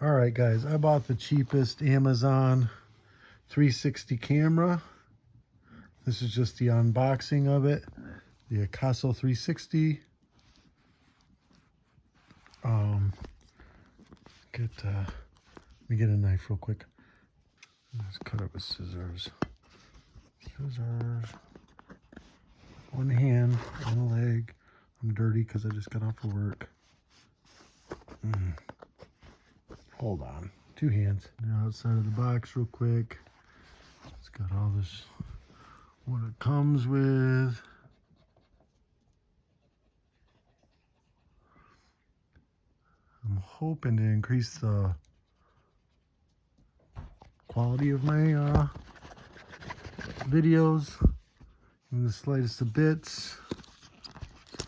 All right, guys, I bought the cheapest Amazon 360 camera. This is just the unboxing of it. The Akaso 360. Let me get a knife real quick. Let's cut it with scissors. Scissors. One hand, one leg. I'm dirty because I just got off of work. Hold on. Two hands. Now outside of the box real quick. It's got all this, what it comes with. I'm hoping to increase the quality of my videos in the slightest of bits.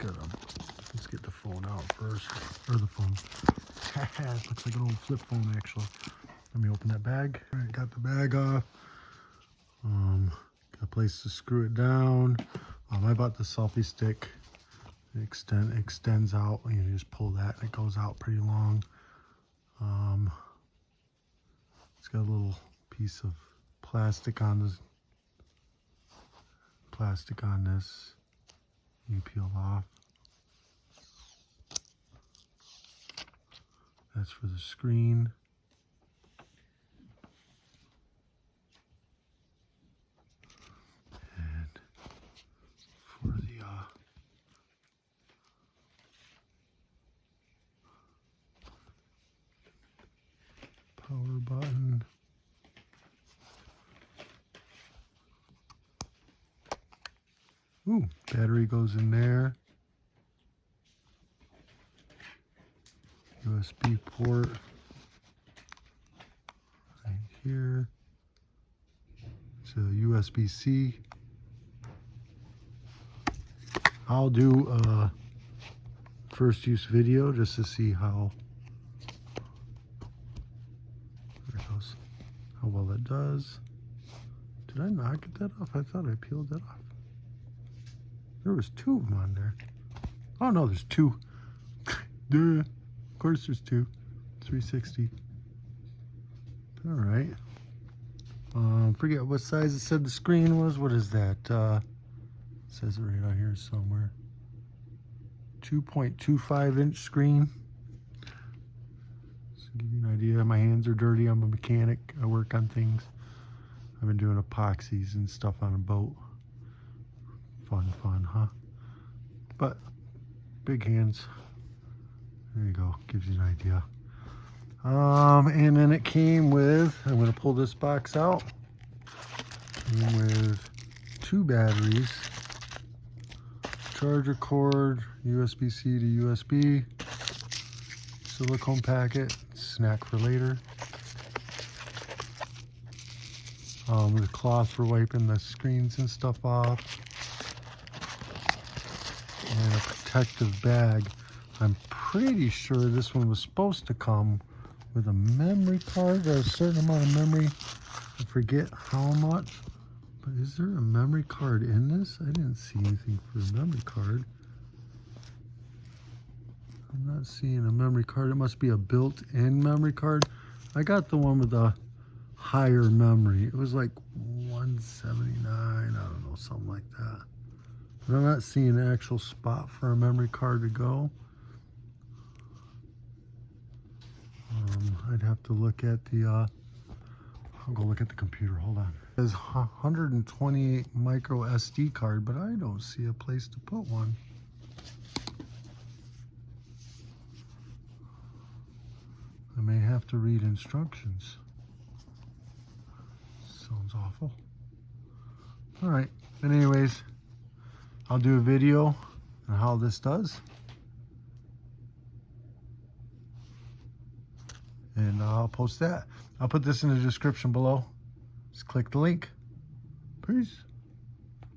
Let's get the phone out first, or the phone. It looks like an old flip phone actually. Let me open that bag. All right, got the bag off. Got a place to screw it down. I bought the Selfie stick. It extends out. You just pull that and it goes out pretty long. It's got a little piece of plastic on this. You peel off. That's for the screen. And for the power button. Ooh, battery goes in there. USB port right here. It's a USB-C. I'll do a first use video just to see how well it does. Did I not get that off? I thought I peeled that off. There was two of them on there. Oh no, there's two. Duh. Of course there's two. 360. All right. Forget what size it said the screen was. What is that? It says it right on here somewhere. 2.25 inch screen. Just to give you an idea, my hands are dirty. I'm a mechanic. I work on things. I've been doing epoxies and stuff on a boat. Fun, huh? But big hands. There you go. Gives you an idea. And then it came with, I'm going to pull this box out. Came with two batteries, charger cord, USB-C to USB, silicone packet, snack for later. The cloth for wiping the screens and stuff off. And a protective bag. I'm pretty sure this one was supposed to come with a memory card or a certain amount of memory. I forget how much. But is there a memory card in this? I didn't see anything for a memory card. I'm not seeing a memory card. It must be a built-in memory card. I got the one with the higher memory. It was like 179, I don't know, something like that. But I'm not seeing an actual spot for a memory card to go. I'd have to look at the, I'll go look at the computer, hold on. It says 128 MicroSD card, but I don't see a place to put one. I may have to read instructions. Sounds awful. All right, but anyways, I'll do a video on how this does. And I'll post that. I'll put this in the description below. Just click the link. Peace.